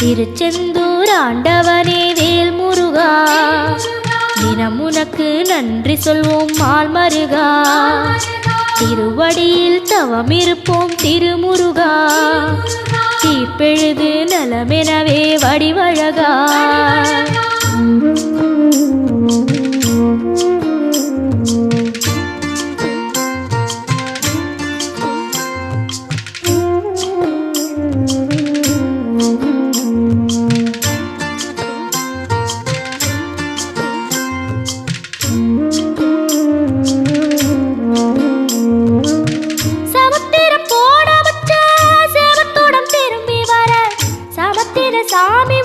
திருச்செந்தூர் ஆண்டவனே வேல் முருகா, தினம் உனக்கு நன்றி சொல்வோம் மால் மருகா. திருவடியில் தவம் இருப்போம் திருமுருகா, தீப்பெழுது நலமெனவே வடிவழகா. சாமி